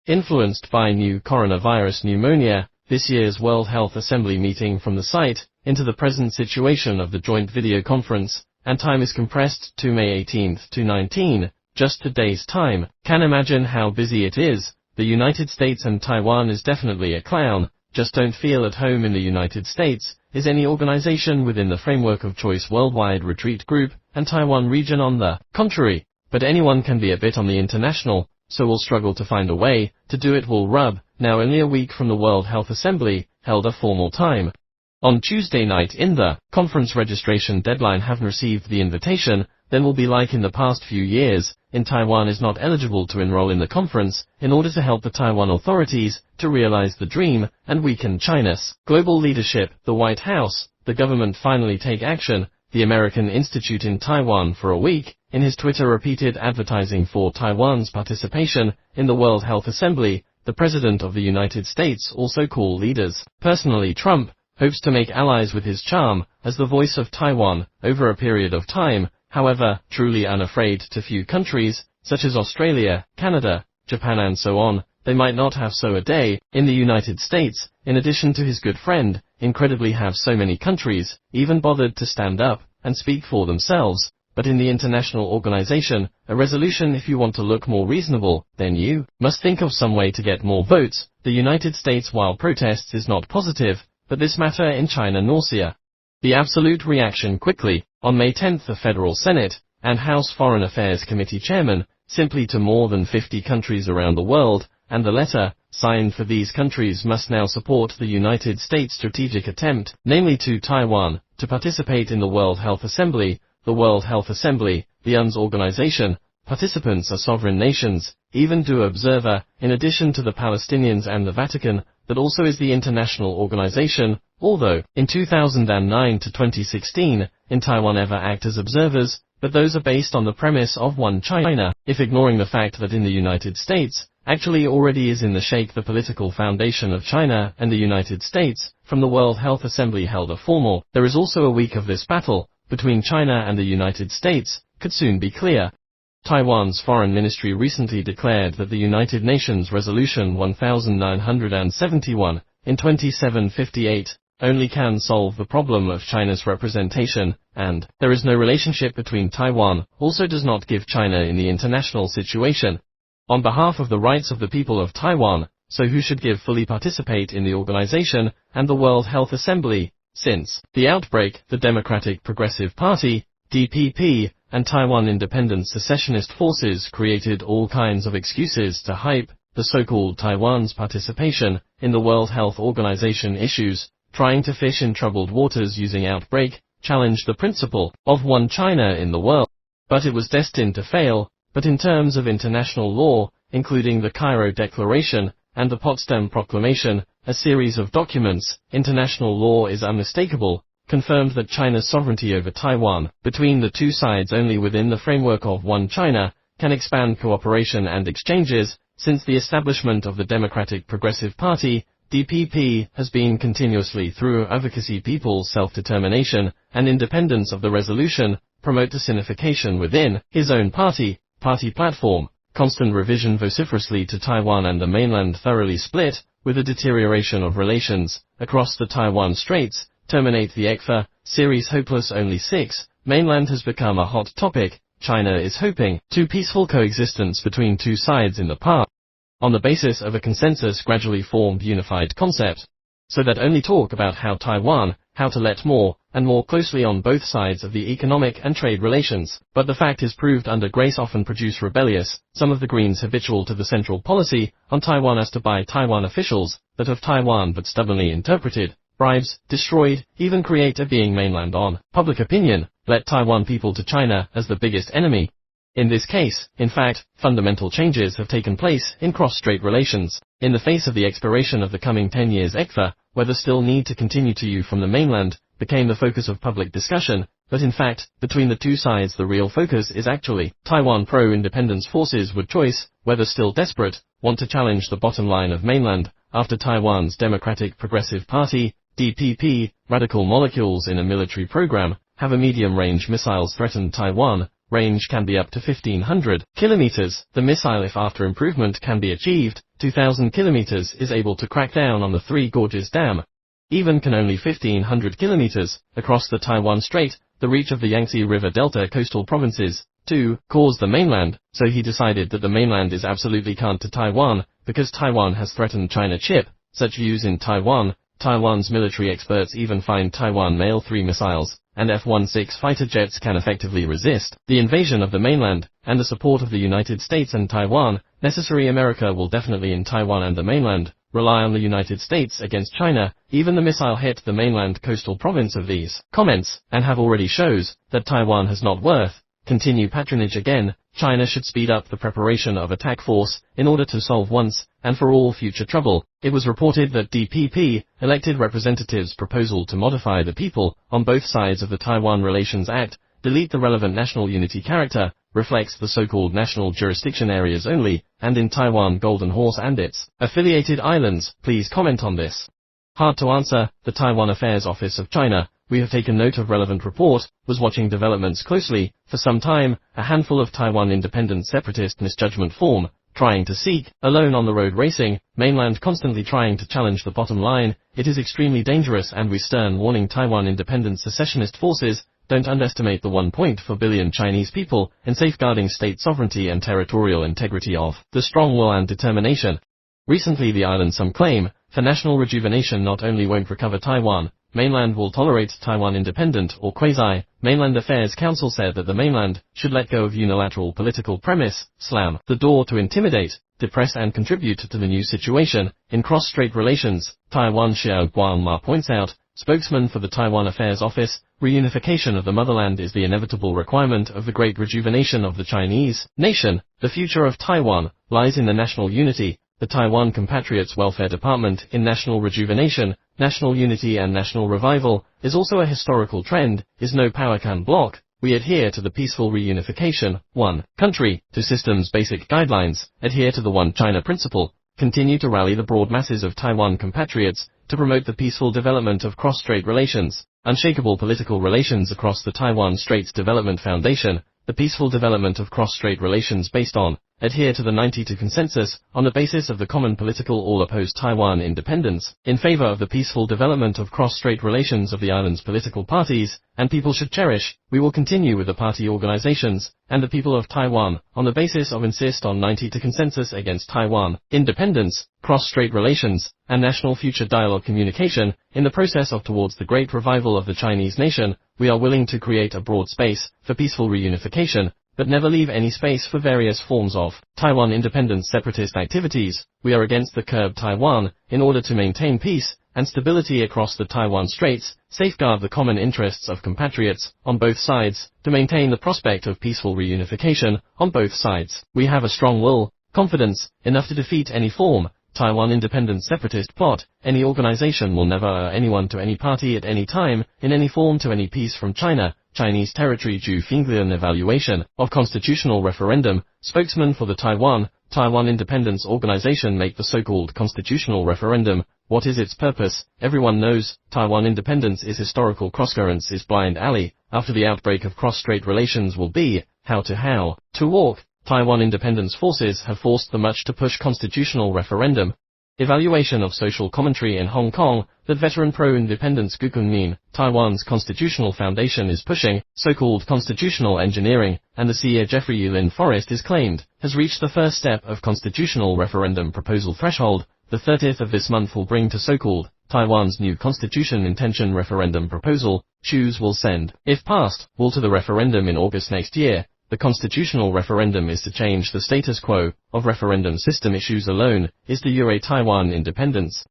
Influenced by new coronavirus pneumonia, this year's World Health Assembly meeting from the site, into the present situation of the joint video conference, and time is compressed to May 18 to 19, just a day's time. Can imagine how busy it is. The United States and Taiwan is definitely a clown. Just don't feel at home in the United States, is any organization within the framework of Choice Worldwide Retreat Group, and Taiwan region on the contrary. But anyone can be a bit on the international, so we'll struggle to find a way to do it. Will rub. Now only a week from the World Health Assembly, held a formal time. On Tuesday night in the conference registration deadline haven't received the invitation, then will be like in the past few years, in Taiwan is not eligible to enroll in the conference, in order to help the Taiwan authorities to realize the dream and weaken China's global leadership. The White House, the government finally take action. The American Institute in Taiwan for a week, in his Twitter repeated advertising for Taiwan's participation in the World Health Assembly. The President of the United States also called leaders. Personally, Trump hopes to make allies with his charm as the voice of Taiwan over a period of time. However, truly unafraid to few countries, such as Australia, Canada, Japan and so on, they might not have so a day. In the United States, in addition to his good friend, incredibly have so many countries even bothered to stand up and speak for themselves. But in the international organization, a resolution, if you want to look more reasonable, then you must think of some way to get more votes. The United States, while protests is not positive, but this matter in China nausea. The absolute reaction quickly. On May 10th, the Federal Senate and House Foreign Affairs Committee chairman, simply to more than 50 countries around the world, and the letter, signed for these countries, must now support the United States' strategic attempt, namely to Taiwan, to participate in the World Health Assembly. The World Health Assembly, the UN's organization, participants are sovereign nations, even do observer, in addition to the Palestinians and the Vatican, that also is the international organization, although, in 2009 to 2016, in Taiwan ever act as observers, but those are based on the premise of one China, if ignoring the fact that in the United States, actually already is in the shake the political foundation of China and the United States. From the World Health Assembly held a formal, there is also a week of this battle between China and the United States, could soon be clear. Taiwan's foreign ministry recently declared that the United Nations Resolution 1971 in 2758 only can solve the problem of China's representation, and there is no relationship between Taiwan, also does not give China in the international situation. On behalf of the rights of the people of Taiwan, so who should give fully participate in the organization and the World Health Assembly? Since the outbreak, the Democratic Progressive Party, DPP, and Taiwan independent secessionist forces created all kinds of excuses to hype the so-called Taiwan's participation in the World Health Organization issues, trying to fish in troubled waters using outbreak, challenge the principle of one China in the world. But it was destined to fail. But in terms of international law, including the Cairo Declaration and the Potsdam Proclamation, a series of documents, international law is unmistakable, confirmed that China's sovereignty over Taiwan, between the two sides only within the framework of one China, can expand cooperation and exchanges. Since the establishment of the Democratic Progressive Party, DPP has been continuously through advocacy people's self-determination and independence of the resolution, promote designification within his own party platform, constant revision vociferously to Taiwan and the mainland thoroughly split, with a deterioration of relations across the Taiwan Straits, terminate the ECFA series hopeless only 6, mainland has become a hot topic. China is hoping to peaceful coexistence between two sides in the past, on the basis of a consensus gradually formed unified concept, so that only talk about how Taiwan, how to let more and more closely on both sides of the economic and trade relations. But the fact is proved under grace often produce rebellious, some of the Greens habitual to the central policy on Taiwan as to by Taiwan officials, that of Taiwan but stubbornly interpreted, bribes, destroyed, even create a being mainland on public opinion, let Taiwan people to China as the biggest enemy. In this case, in fact, fundamental changes have taken place in cross-strait relations. In the face of the expiration of the coming 10 years ECFA, whether still need to continue to you from the mainland, became the focus of public discussion, but in fact, between the two sides the real focus is actually Taiwan pro-independence forces would choice, whether still desperate, want to challenge the bottom line of mainland, after Taiwan's Democratic Progressive Party, DPP, radical molecules in a military program, have a medium-range missiles threatened Taiwan, range can be up to 1500 kilometers. The missile, if after improvement can be achieved, 2000 kilometers, is able to crack down on the Three Gorges Dam. Even can only 1500 kilometers, across the Taiwan Strait, the reach of the Yangtze River Delta coastal provinces, to cause the mainland, so he decided that the mainland is absolutely can't to Taiwan, because Taiwan has threatened China chip. Such views in Taiwan. Taiwan's military experts even find Taiwan Mail 3 missiles and F-16 fighter jets can effectively resist the invasion of the mainland, and the support of the United States and Taiwan. Necessary America will definitely in Taiwan and the mainland rely on the United States against China. Even the missile hit the mainland coastal province of these comments, and have already shows that Taiwan has not worth continue patronage again. China should speed up the preparation of attack force in order to solve once and for all future trouble. It was reported that DPP elected representatives' proposal to modify the people on both sides of the Taiwan Relations Act, delete the relevant national unity character, reflects the so-called national jurisdiction areas only, and in Taiwan Golden Horse and its affiliated islands. Please comment on this. Hard to answer. The Taiwan Affairs Office of China, we have taken note of relevant report, was watching developments closely. For some time, a handful of Taiwan independent separatist misjudgment form, trying to seek, alone on the road racing, mainland constantly trying to challenge the bottom line. It is extremely dangerous and we stern warning Taiwan independent secessionist forces, don't underestimate the 1.4 billion Chinese people in safeguarding state sovereignty and territorial integrity of the strong will and determination. Recently the island some claim, for national rejuvenation not only won't recover Taiwan, mainland will tolerate Taiwan independent or quasi-mainland affairs council said that the mainland should let go of unilateral political premise, slam the door to intimidate, depress and contribute to the new situation in cross-strait relations. Taiwan Xiao Guanma points out, spokesman for the Taiwan Affairs Office, reunification of the motherland is the inevitable requirement of the great rejuvenation of the Chinese nation. The future of Taiwan lies in the national unity. The Taiwan Compatriots Welfare Department in national rejuvenation, national unity and national revival is also a historical trend, is no power can block. We adhere to the peaceful reunification, one country, two systems basic guidelines, adhere to the one China principle, continue to rally the broad masses of Taiwan compatriots to promote the peaceful development of cross-strait relations, unshakable political relations across the Taiwan Straits Development Foundation, the peaceful development of cross-strait relations based on, adhere to the 92 consensus, on the basis of the common political all oppose Taiwan independence, in favor of the peaceful development of cross-strait relations of the island's political parties, and people should cherish. We will continue with the party organizations, and the people of Taiwan, on the basis of insist on 92 consensus against Taiwan independence, cross-strait relations, and national future dialogue communication, in the process of towards the great revival of the Chinese nation. We are willing to create a broad space for peaceful reunification, but never leave any space for various forms of Taiwan independent separatist activities. We are against the curb Taiwan, in order to maintain peace and stability across the Taiwan Straits, safeguard the common interests of compatriots on both sides, to maintain the prospect of peaceful reunification on both sides. We have a strong will, confidence, enough to defeat any form Taiwan independent separatist plot. Any organization will never anyone to any party at any time, in any form to any peace from China, Chinese territory. Zhu Finglian evaluation of constitutional referendum, spokesman for the Taiwan Independence Organization make the so-called constitutional referendum. What is its purpose? Everyone knows, Taiwan independence is historical crosscurrents is blind alley. After the outbreak of cross-strait relations will be, how to walk. Taiwan independence forces have forced the much to push constitutional referendum. Evaluation of social commentary in Hong Kong, that veteran pro-independence Gu Kunmin, Taiwan's constitutional foundation is pushing, so-called constitutional engineering, and the CEO Jeffrey Yulin Forrest is claimed, has reached the first step of constitutional referendum proposal threshold. The 30th of this month will bring to so-called Taiwan's new constitution intention referendum proposal. Choose will send, if passed, will to the referendum in August next year. The constitutional referendum is to change the status quo of referendum system. Issues alone is to Taiwan independence.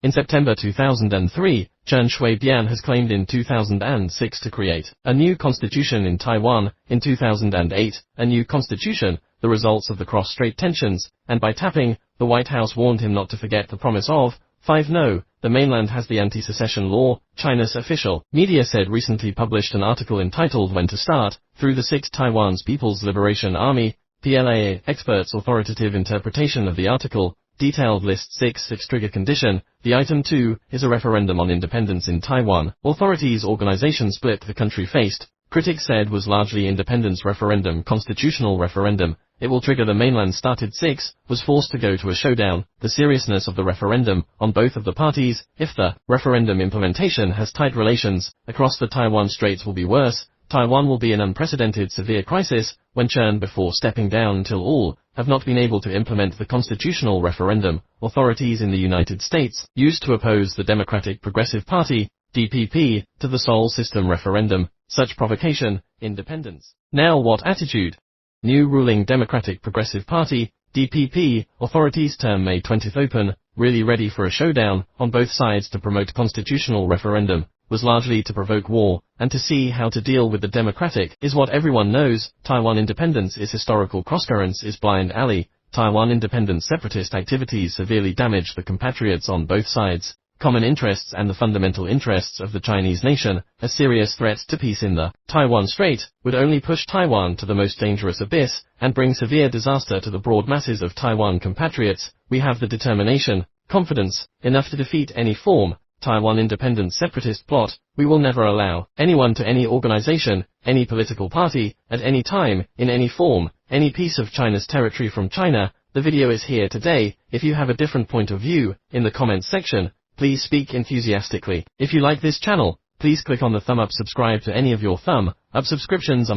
In September 2003, Chen Shui-bian has claimed in 2006 to create a new constitution in Taiwan, in 2008, a new constitution, the results of the cross-strait tensions, and by tapping, the White House warned him not to forget the promise of 5 No, the mainland has the anti-secession law, China's official media said recently published an article entitled When to Start, through the 6th Taiwan's People's Liberation Army, PLA, experts' authoritative interpretation of the article, detailed list 6 trigger condition. The item 2 is a referendum on independence in Taiwan. Authorities organization split the country faced critics said was largely independence referendum, constitutional referendum. It will trigger the mainland started 6, was forced to go to a showdown, the seriousness of the referendum, on both of the parties. If the referendum implementation has tight relations across the Taiwan Straits will be worse, Taiwan will be in unprecedented severe crisis, when churned before stepping down until all have not been able to implement the constitutional referendum. Authorities in the United States used to oppose the Democratic Progressive Party, DPP, to the Seoul system referendum. Such provocation, independence. Now what attitude? New ruling Democratic Progressive Party, DPP, authorities term May 20th open, really ready for a showdown, on both sides to promote constitutional referendum, was largely to provoke war, and to see how to deal with the Democratic is what everyone knows. Taiwan independence is historical crosscurrents is blind alley. Taiwan independence separatist activities severely damage the compatriots on both sides. Common interests and the fundamental interests of the Chinese nation, a serious threat to peace in the Taiwan Strait, would only push Taiwan to the most dangerous abyss, and bring severe disaster to the broad masses of Taiwan compatriots. We have the determination, confidence, enough to defeat any form, Taiwan independence separatist plot. We will never allow anyone to any organization, any political party, at any time, in any form, any piece of China's territory from China. The video is here today. If you have a different point of view, in the comments section, please speak enthusiastically. If you like this channel, please click on the thumb up, subscribe to any of your thumb up subscriptions.